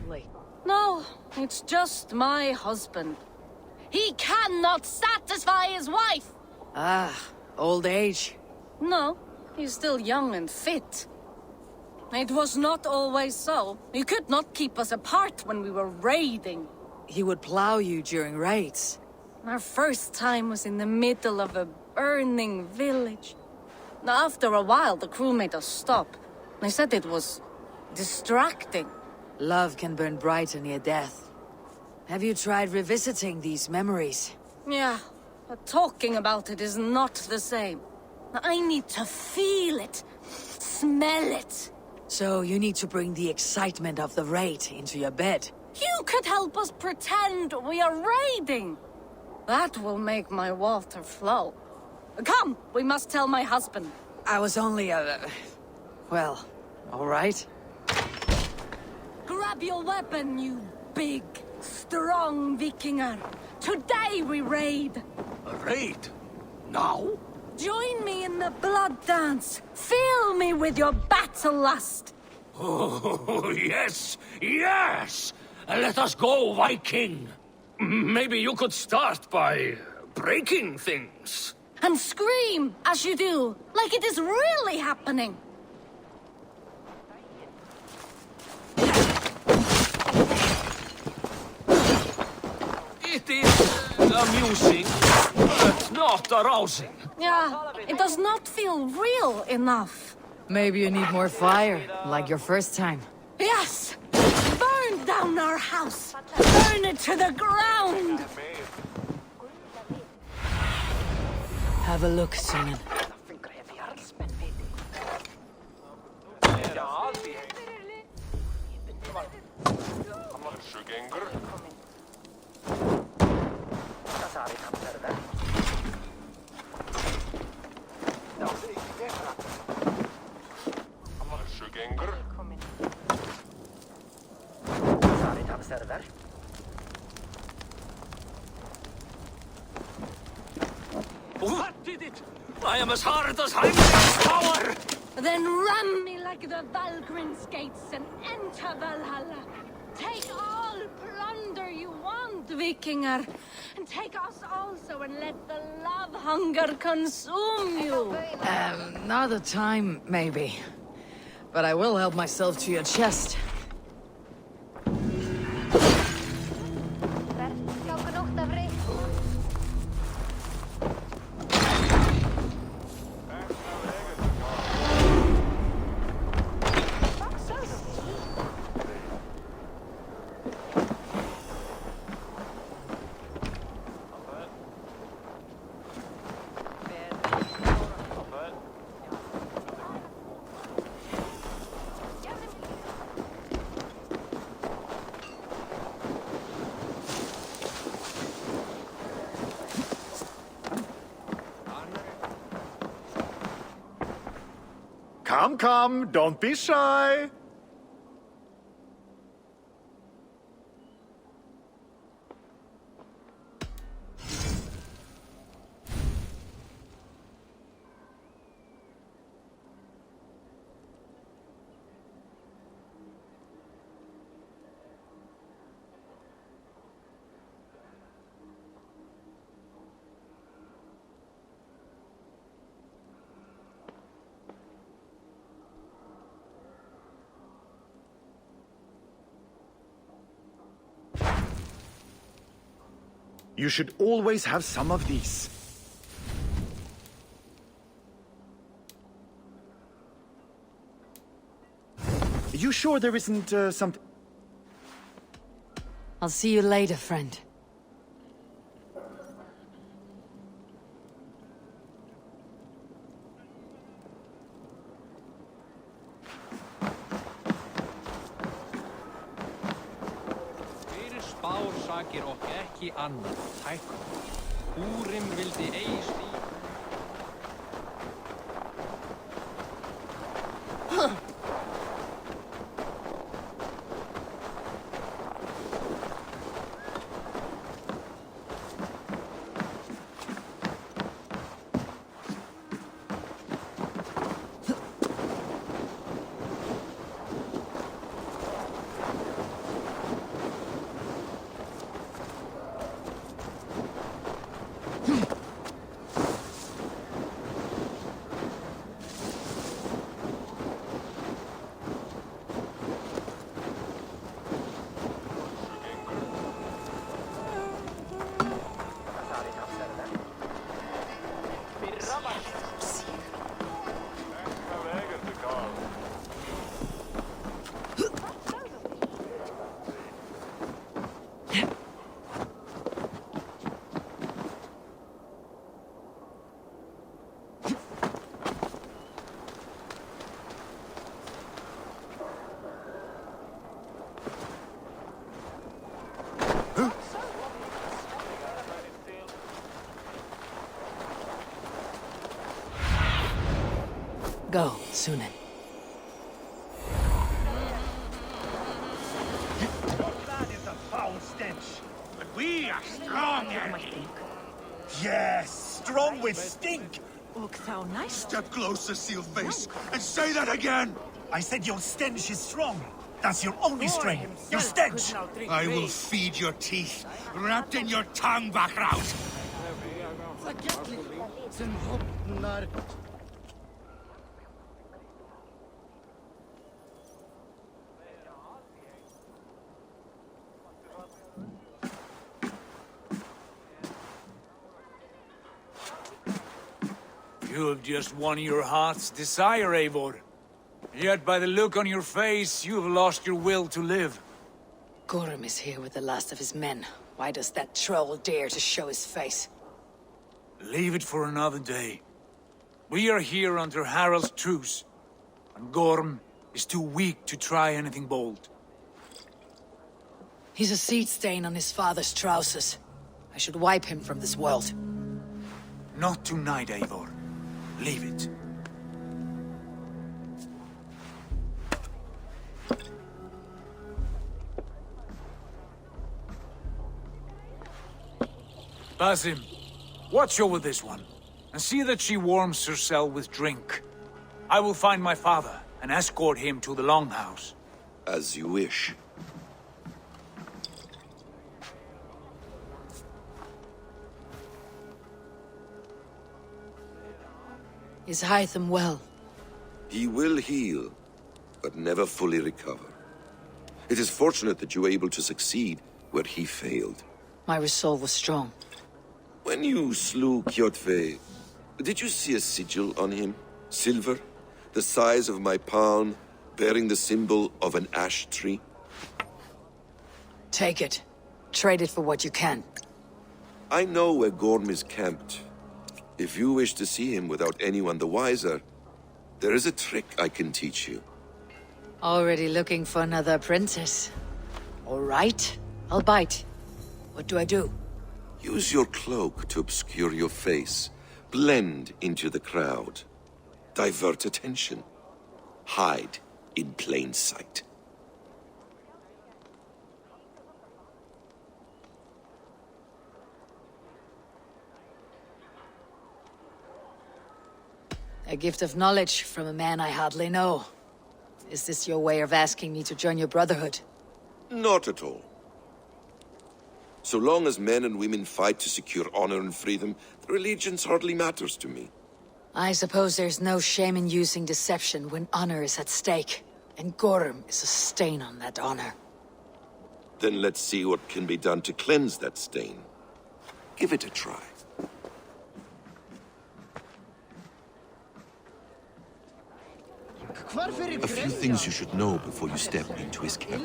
lately. No, it's just my husband. He cannot satisfy his wife! Ah, old age. No, he's still young and fit. It was not always so. He could not keep us apart when we were raiding. He would plow you during raids. Our first time was in the middle of a burning village. After a while, the crew made us stop. They said it was distracting. Love can burn brighter near death. Have you tried revisiting these memories? Yeah, but talking about it is not the same. I need to feel it, smell it. So you need to bring the excitement of the raid into your bed. You could help us pretend we are raiding. That will make my water flow. Come, we must tell my husband. I was only well, all right. Grab your weapon, you big, strong Vikinger. Today we raid. A raid? Now? Join me in the blood dance. Fill me with your battle lust. Oh, yes, yes! Let us go, Viking! Maybe you could start by breaking things. And scream as you do, like it is really happening. It is amusing, but not arousing. Yeah, it does not feel real enough. Maybe you need more fire, like your first time. Yes! Burn down our house! Burn it to the ground! Have a look, Sunan. What did it? I am as hard as Heinrich's power! Then ram me like the Valgrin's gates and enter Valhalla. Take all plunder you want, Vikinger. And take us also and let the love hunger consume you. Another time, maybe. But I will help myself to your chest. Come, come, don't be shy. You should always have some of these. You sure there isn't something? I'll see you later, friend. Sakir og ekki annað. Hætt. Húrim vildi eigi stíg. Go, Sunan. That is a foul stench. But we are strong, Annie. Yes, strong with stink. Step closer, Sealface, and say that again! I said your stench is strong. That's your only strength. Your stench. I will feed your teeth, wrapped in your tongue, Backraut! You have just won your heart's desire, Eivor. Yet by the look on your face, you have lost your will to live. Gorm is here with the last of his men. Why does that troll dare to show his face? Leave it for another day. We are here under Harald's truce, and Gorm is too weak to try anything bold. He's a seed stain on his father's trousers. I should wipe him from this world. Not tonight, Eivor. Leave it. Basim, watch over this one, and see that she warms herself with drink. I will find my father and escort him to the Longhouse. As you wish. Is Hytham well? He will heal, but never fully recover. It is fortunate that you were able to succeed where he failed. My resolve was strong. When you slew Kjotve, did you see a sigil on him? Silver, the size of my palm, bearing the symbol of an ash tree? Take it. Trade it for what you can. I know where Gorm is camped. If you wish to see him without anyone the wiser, there is a trick I can teach you. Already looking for another apprentice. All right, I'll bite. What do I do? Use your cloak to obscure your face. Blend into the crowd. Divert attention. Hide in plain sight. A gift of knowledge from a man I hardly know. Is this your way of asking me to join your brotherhood? Not at all. So long as men and women fight to secure honor and freedom, their allegiance hardly matters to me. I suppose there's no shame in using deception when honor is at stake. And Gorm is a stain on that honor. Then let's see what can be done to cleanse that stain. Give it a try. A few things you should know before you step into his camp.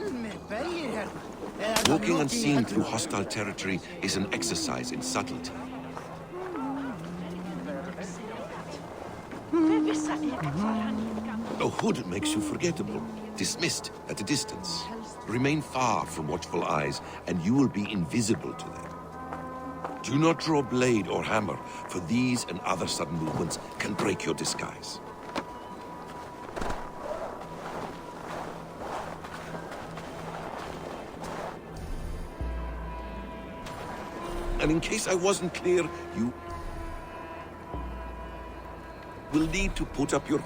Walking unseen through hostile territory is an exercise in subtlety. A hood makes you forgettable, dismissed at a distance. Remain far from watchful eyes, and you will be invisible to them. Do not draw blade or hammer, for these and other sudden movements can break your disguise. And in case I wasn't clear, you will need to put up your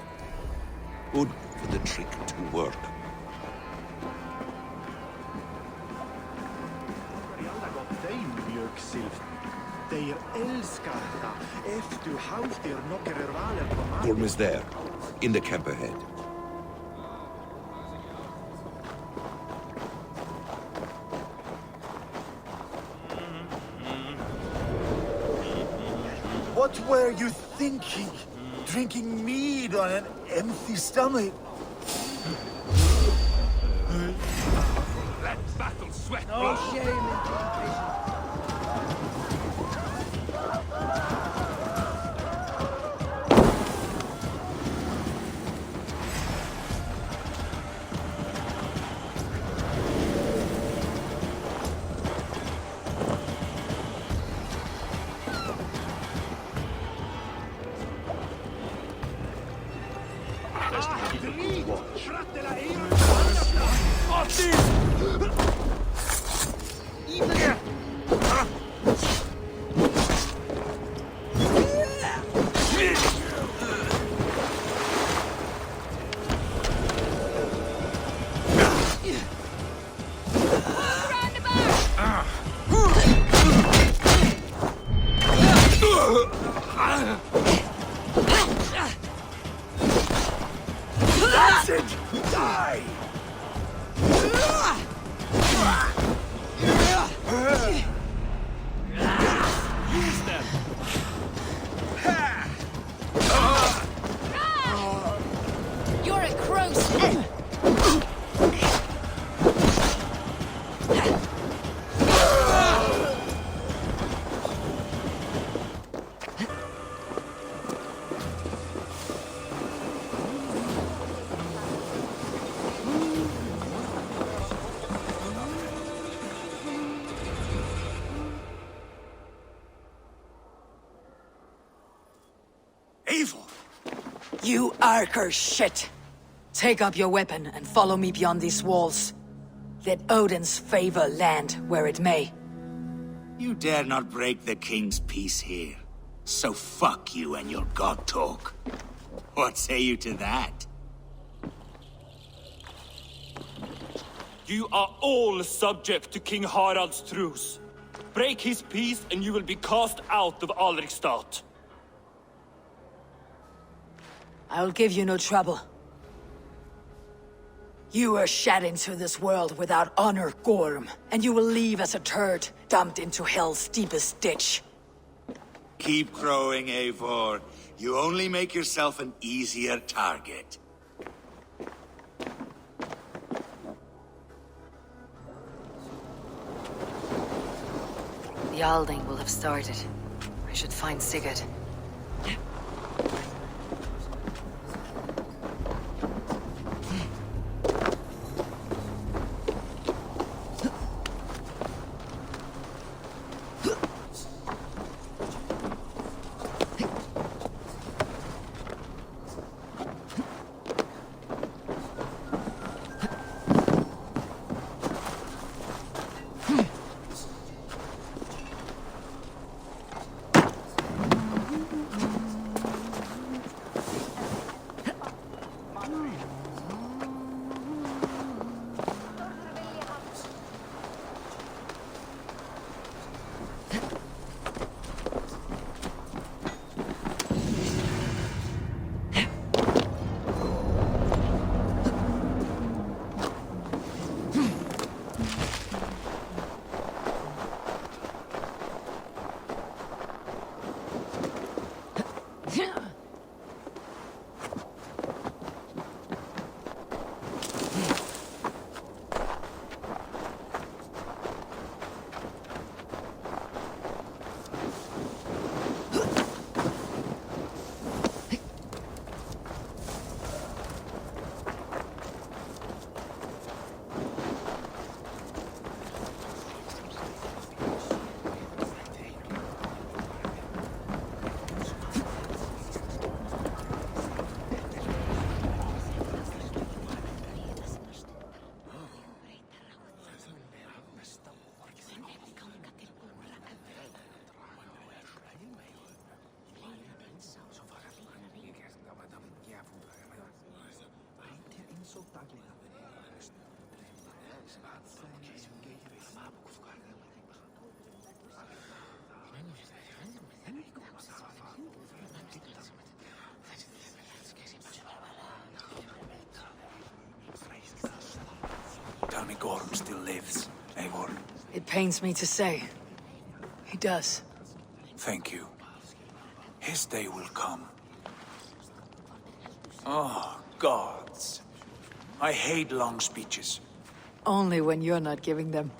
hood for the trick to work. Gorm is there, in the camp ahead. What were you thinking? Drinking mead on an empty stomach? Let battle sweat No shame in That's it! Die! Use them! You're a gross. Evil! You Arker shit! Take up your weapon and follow me beyond these walls. Let Odin's favor land where it may. You dare not break the king's peace here. So fuck you and your god talk. What say you to that? You are all subject to King Harald's truce. Break his peace and you will be cast out of Alrikstad. I'll give you no trouble. You were shed into this world without honor, Gorm, and you will leave as a turd, dumped into hell's deepest ditch. Keep crowing, Eivor. You only make yourself an easier target. The Alding will have started. I should find Sigurd. Tell me Gorm still lives, Eivor. It pains me to say. He does. Thank you. His day will come. Oh, gods. I hate long speeches. Only when you're not giving them.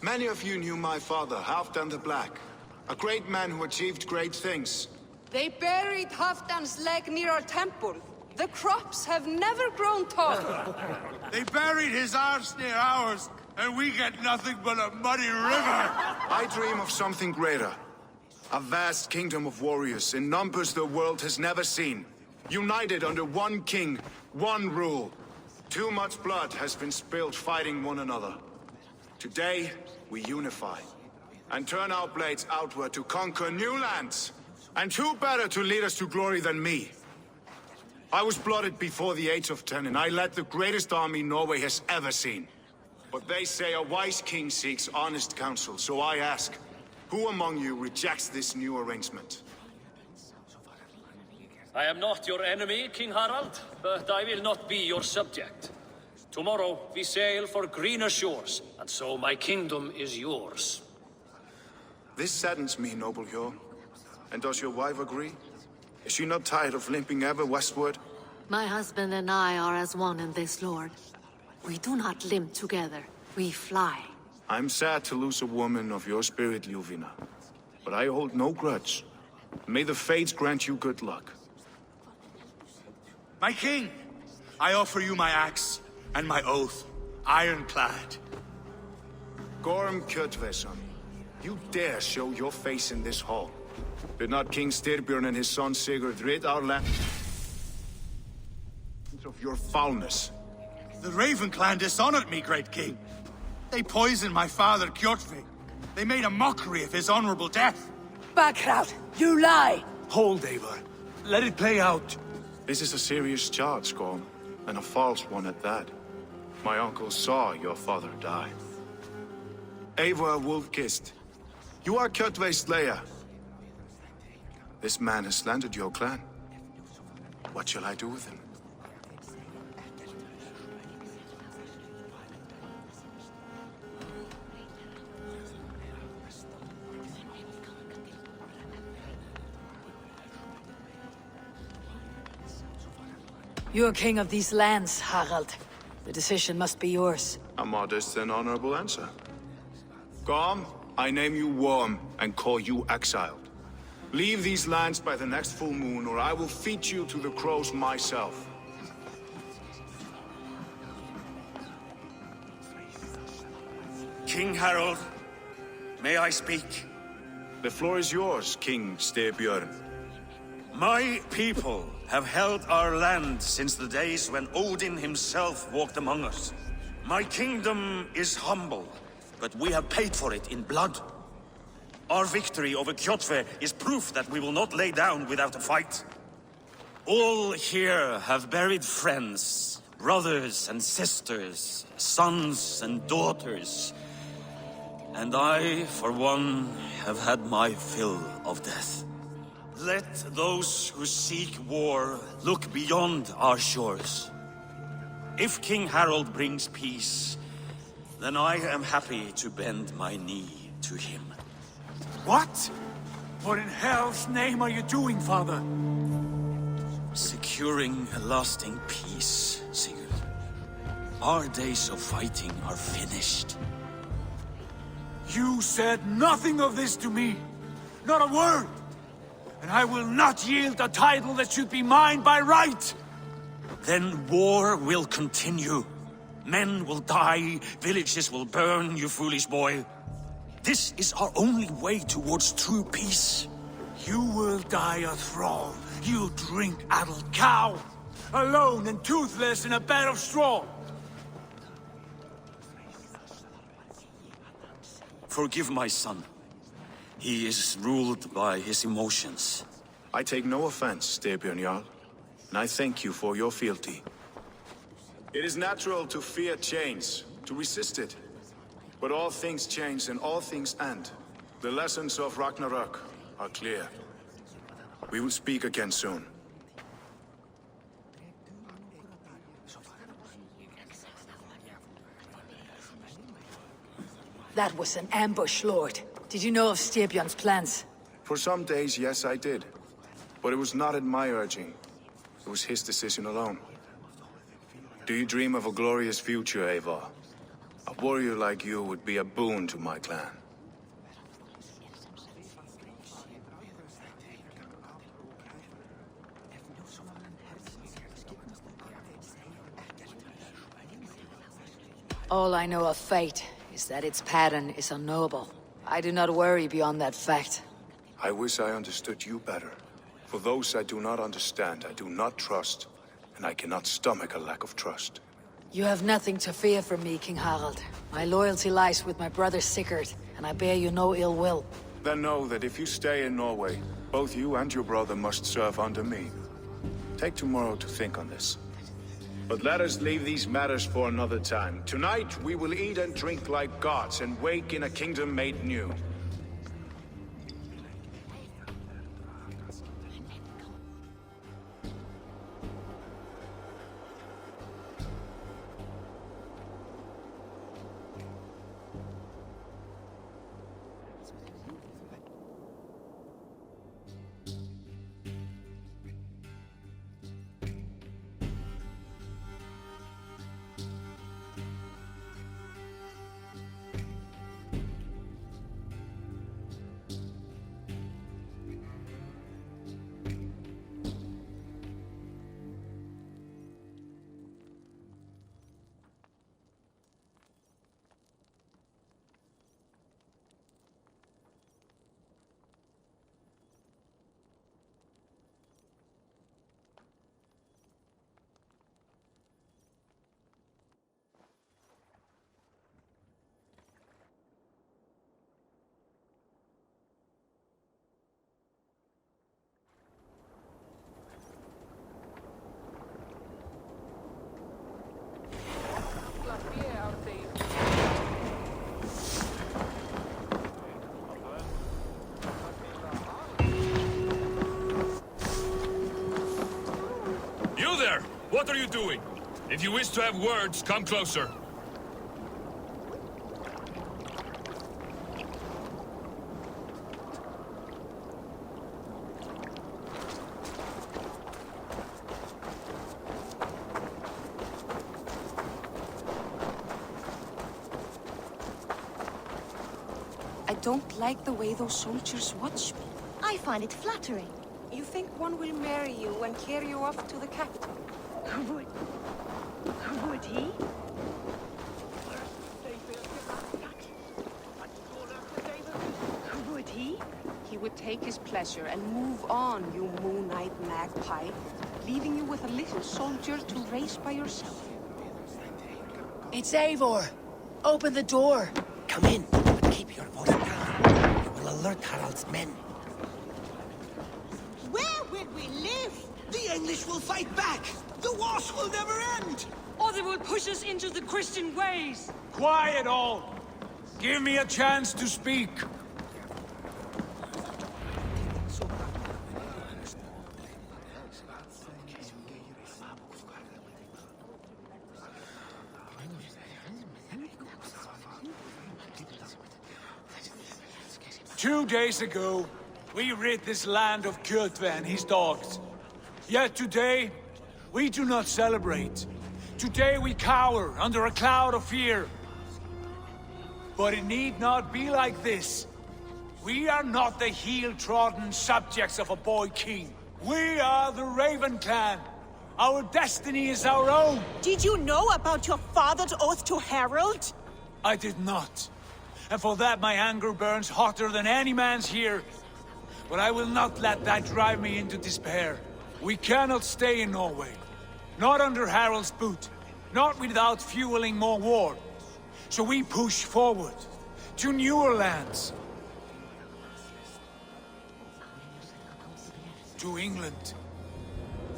Many of you knew my father, Halfdan the Black. A great man who achieved great things. They buried Halfdan's leg near our temple. The crops have never grown tall. They buried his arse near ours, and we get nothing but a muddy river! I dream of something greater. A vast kingdom of warriors in numbers the world has never seen. United under one king One rule. Too much blood has been spilled fighting one another. Today, we unify. And turn our blades outward to conquer new lands. And who better to lead us to glory than me? I was blooded before the age of 10, and I led the greatest army Norway has ever seen. But they say a wise king seeks honest counsel, so I ask, who among you rejects this new arrangement? I am not your enemy, King Harald, but I will not be your subject. Tomorrow we sail for greener shores, and so my kingdom is yours. This saddens me, noble Hjor. And does your wife agree? Is she not tired of limping ever westward? My husband and I are as one in this, Lord. We do not limp together, we fly. I'm sad to lose a woman of your spirit, Ljuvina. But I hold no grudge. May the fates grant you good luck. My king, I offer you my axe and my oath, ironclad. Gorm Kjotveson, you dare show your face in this hall. Did not King Styrbjörn and his son Sigurd rid our land of your foulness? The Raven clan dishonored me, great king. They poisoned my father, Kjotve. They made a mockery of his honorable death. Backrout! You lie! Hold, Eivor. Let it play out. This is a serious charge, Gorm, and a false one at that. My uncle saw your father die. Eivor Wolf-Kissed, you are Kjotve's slayer. This man has slandered your clan. What shall I do with him? You're king of these lands, Harald. The decision must be yours. A modest and honorable answer. Gorm, I name you Worm and call you exiled. Leave these lands by the next full moon, or I will feed you to the crows myself. King Harald, may I speak? The floor is yours, King Styrbjörn. My people have held our land since the days when Odin himself walked among us. My kingdom is humble, but we have paid for it in blood. Our victory over Kjotve is proof that we will not lay down without a fight. All here have buried friends, brothers and sisters, sons and daughters. And I, for one, have had my fill of death. Let those who seek war look beyond our shores. If King Harald brings peace, then I am happy to bend my knee to him. What? What in hell's name are you doing, father? Securing a lasting peace, Sigurd. Our days of fighting are finished. You said nothing of this to me. Not a word. And I will not yield a title that should be mine by right. Then war will continue. Men will die, villages will burn, you foolish boy. This is our only way towards true peace. You will die a thrall, you drink-addled cow. Alone and toothless in a bed of straw. Forgive my son. He is ruled by his emotions. I take no offense, Styrbjörn Jarl, and I thank you for your fealty. It is natural to fear change, to resist it. But all things change and all things end. The lessons of Ragnarök are clear. We will speak again soon. That was an ambush, Lord. Did you know of Styrbjörn's plans? For some days, yes, I did. But it was not at my urging. It was his decision alone. Do you dream of a glorious future, Eivor? A warrior like you would be a boon to my clan. All I know of fate is that its pattern is unknowable. I do not worry beyond that fact. I wish I understood you better. For those I do not understand, I do not trust. and I cannot stomach a lack of trust. You have nothing to fear from me, King Harald. My loyalty lies with my brother Sigurd, and I bear you no ill will. Then know that if you stay in Norway, both you and your brother must serve under me. Take tomorrow to think on this. But let us leave these matters for another time. Tonight, we will eat and drink like gods and wake in a kingdom made new. You there! What are you doing? If you wish to have words, come closer. I don't like the way those soldiers watch me. I find it flattering. You think one will marry you and carry you off to the capital? Would he? Would he? He would take his pleasure and move on, you moon-eyed magpie, leaving you with a little soldier to race by yourself. It's Eivor! Open the door! Come in, but keep your voice down. You will alert Harald's men. Where will we live? The English will fight back! The wars will never end! Or they will push us into the Christian ways! Quiet all! Give me a chance to speak! 2 days ago, we rid this land of Kjotve and his dogs. Yet today, we do not celebrate. Today we cower under a cloud of fear. But it need not be like this. We are not the heel-trodden subjects of a boy king. We are the Raven clan. Our destiny is our own. Did you know about your father's oath to Harald? I did not. And for that my anger burns hotter than any man's here. But I will not let that drive me into despair. We cannot stay in Norway. Not under Harald's boot. Not without fueling more war. So we push forward. To newer lands. To England.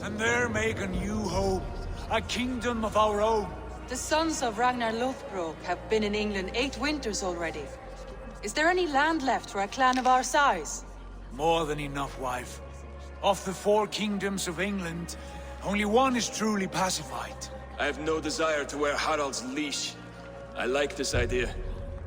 And there make a new home. A kingdom of our own. The sons of Ragnar Lothbrok have been in England 8 winters already. Is there any land left for a clan of our size? More than enough, wife. Of the 4 kingdoms of England, only one is truly pacified. I have no desire to wear Harald's leash. I like this idea.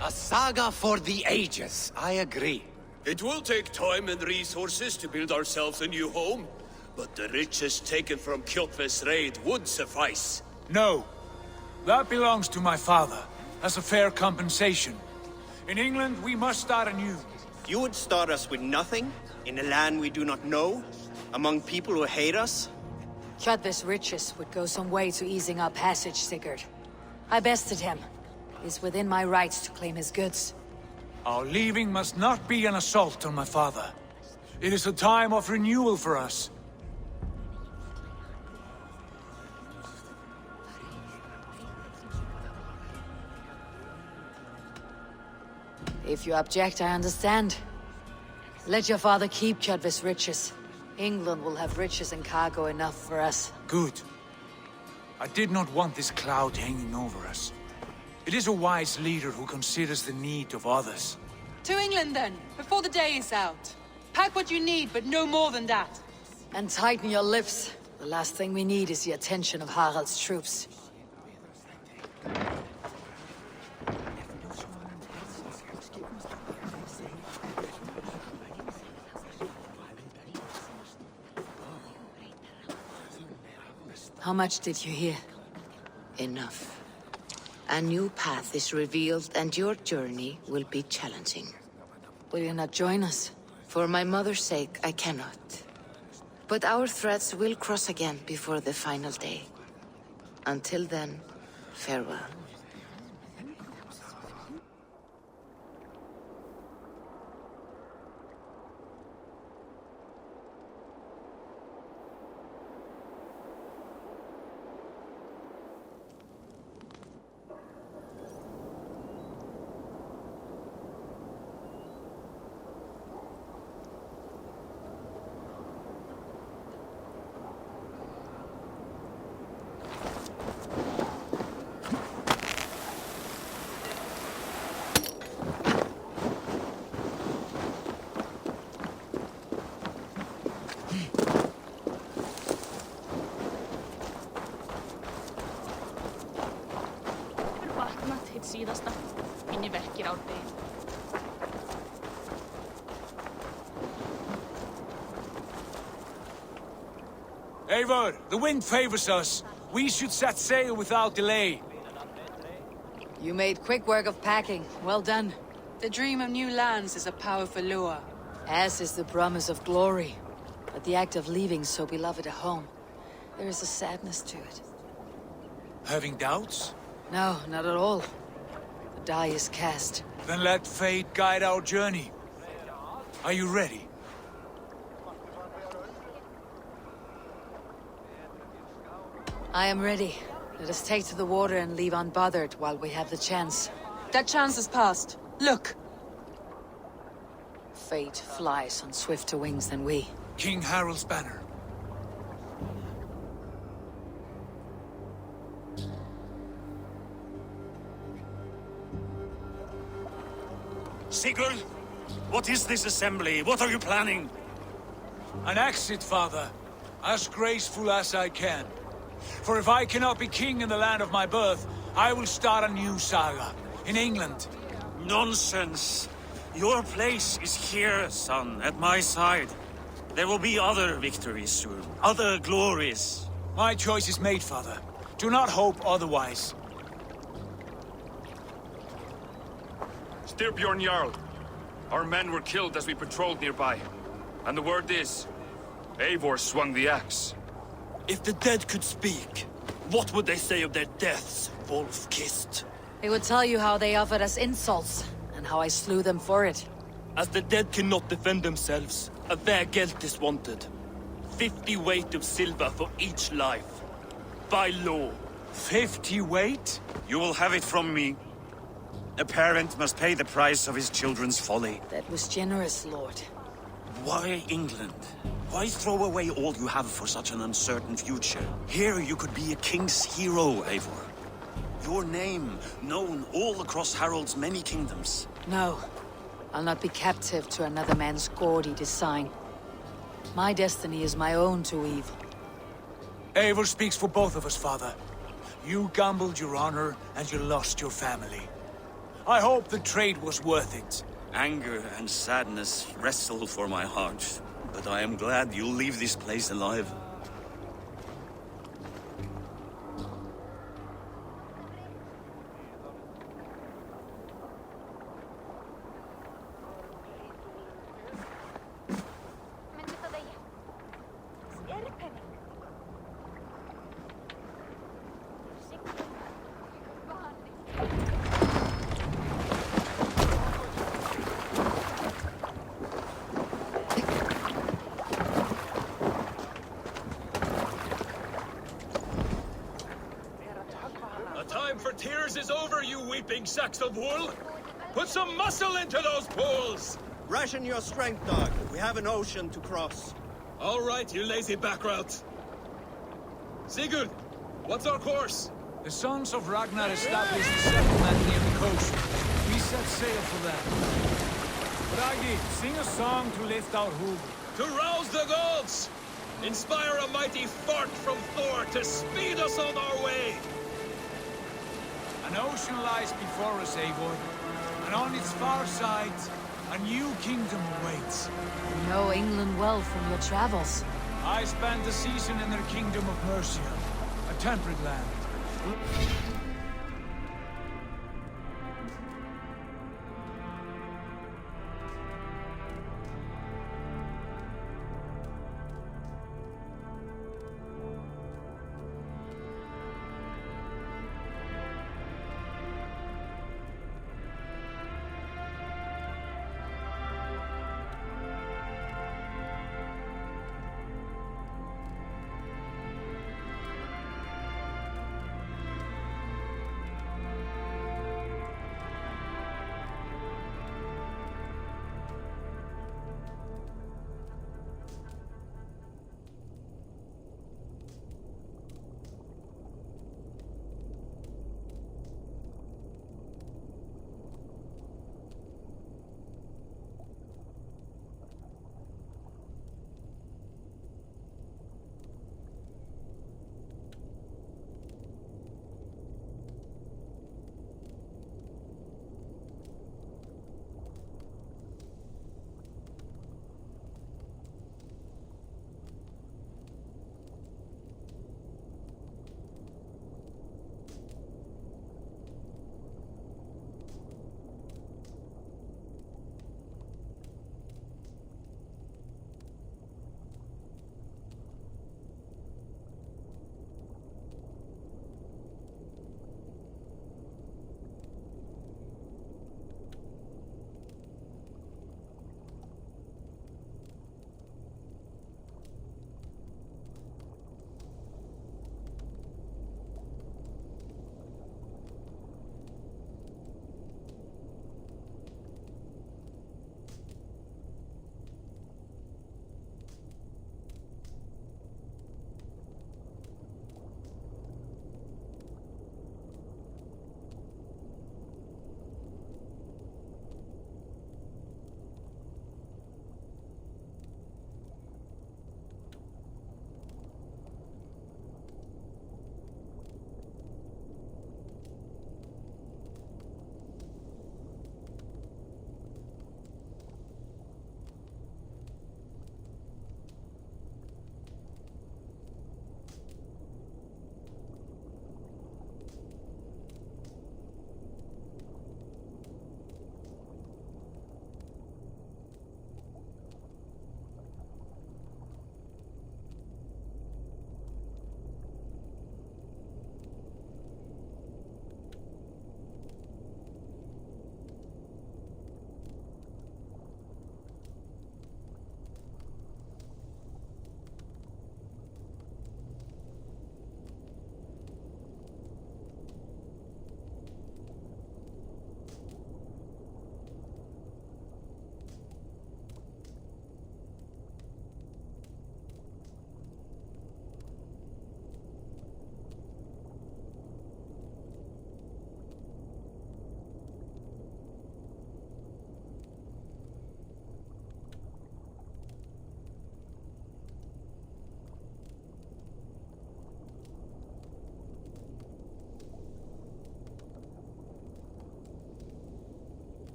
A saga for the ages, I agree. It will take time and resources to build ourselves a new home, but the riches taken from Kjotve's raid would suffice. No. That belongs to my father, as a fair compensation. In England, we must start anew. You would start us with nothing? In a land we do not know? Among people who hate us? Kjotve's riches would go some way to easing our passage, Sigurd. I bested him. It is within my rights to claim his goods. Our leaving must not be an assault on my father. It is a time of renewal for us. If you object, I understand. Let your father keep Kjotve's riches. England will have riches and cargo enough for us. Good. I did not want this cloud hanging over us. It is a wise leader who considers the need of others. To England, then, before the day is out. Pack what you need, but no more than that. And tighten your lips. The last thing we need is the attention of Harald's troops. How much did you hear? Enough. A new path is revealed, and your journey will be challenging. Will you not join us? For my mother's sake, I cannot. But our threads will cross again before the final day. Until then, farewell. Síðasta, inn í verkir árdegin. Eivor, the wind favors us. We should set sail without delay. You made quick work of packing. Well done. The dream of new lands is a powerful lure. As is the promise of glory. But the act of leaving so beloved a home, there is a sadness to it. Having doubts? No, not at all. The die is cast. Then let fate guide our journey. Are you ready? I am ready. Let us take to the water and leave unbothered while we have the chance. That chance is past. Look! Fate flies on swifter wings than we. King Harald's banner. Sigurd, what is this assembly? What are you planning? An exit, father. As graceful as I can. For if I cannot be king in the land of my birth, I will start a new saga. In England. Nonsense. Your place is here, son, at my side. There will be other victories soon. Other glories. My choice is made, father. Do not hope otherwise. Styrbjorn Jarl. Our men were killed as we patrolled nearby. And the word is, Eivor swung the axe. If the dead could speak, what would they say of their deaths, wolf-kissed? They would tell you how they offered us insults, and how I slew them for it. As the dead cannot defend themselves, a vergelt is wanted. 50 weight of silver for each life. By law. 50 weight? You will have it from me. A parent must pay the price of his children's folly. That was generous, Lord. Why England? Why throw away all you have for such an uncertain future? Here you could be a king's hero, Eivor. Your name known all across Harald's many kingdoms. No. I'll not be captive to another man's gaudy design. My destiny is my own to weave. Eivor speaks for both of us, father. You gambled your honor, and you lost your family. I hope the trade was worth it. Anger and sadness wrestle for my heart, but I am glad you'll leave this place alive. The time for tears is over, you weeping sacks of wool! Put some muscle into those pools! Ration your strength, dog. We have an ocean to cross. All right, you lazy backrout. Sigurd, what's our course? The sons of Ragnar established a settlement near the coast. We set sail for them. Bragi, sing a song to lift our hoof. To rouse the gods! Inspire a mighty fart from Thor to speed us on our way! An ocean lies before us, Eivor. And on its far side, a new kingdom awaits. You know England well from your travels. I spent a season in their kingdom of Mercia, a temperate land.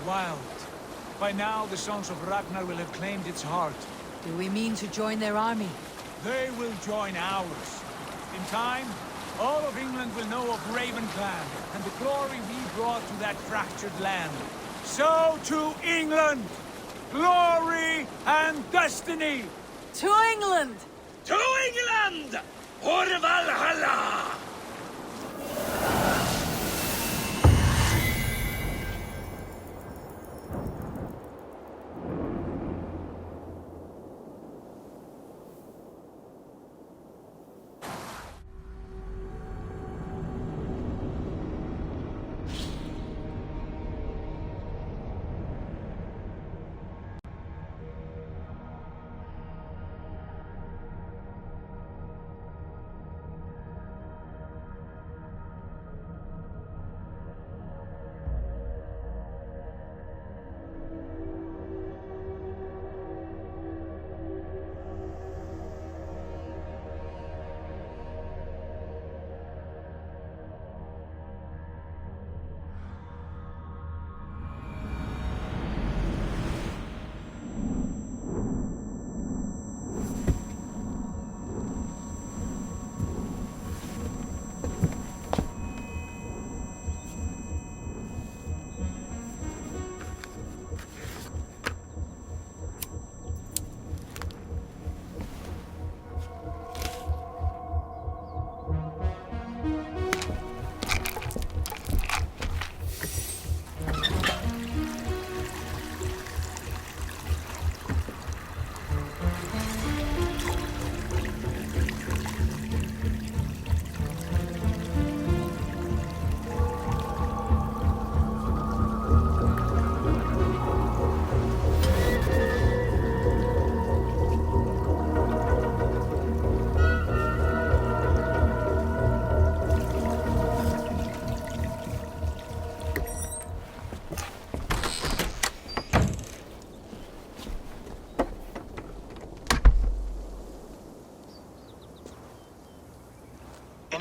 wild. By now, the Sons of Ragnar will have claimed its heart. Do we mean to join their army? They will join ours. In time, all of England will know of Ravenclan and the glory we brought to that fractured land. So to England! Glory and destiny! To England! To England! For Valhalla!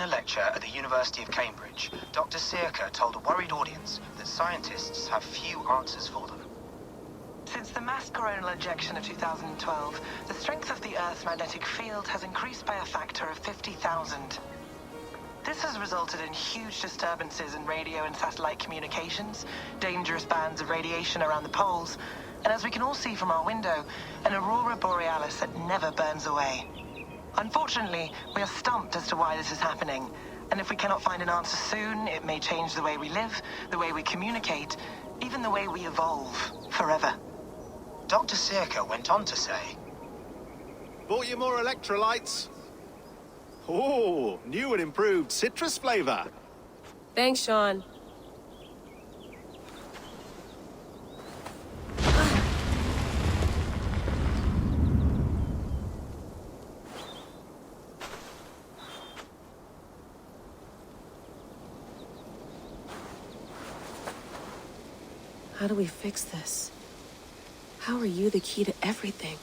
In a lecture at the University of Cambridge, Dr. Circa told a worried audience that scientists have few answers for them. Since the mass coronal ejection of 2012, the strength of the Earth's magnetic field has increased by a factor of 50,000. This has resulted in huge disturbances in radio and satellite communications, dangerous bands of radiation around the poles, and as we can all see from our window, an aurora borealis that never burns away. Unfortunately, we are stumped as to why this is happening, and if we cannot find an answer soon, it may change the way we live, the way we communicate, even the way we evolve, forever. Dr. Circa went on to say, Bought you more electrolytes? Oh, new and improved citrus flavor. Thanks, Sean. How do we fix this? How are you the key to everything?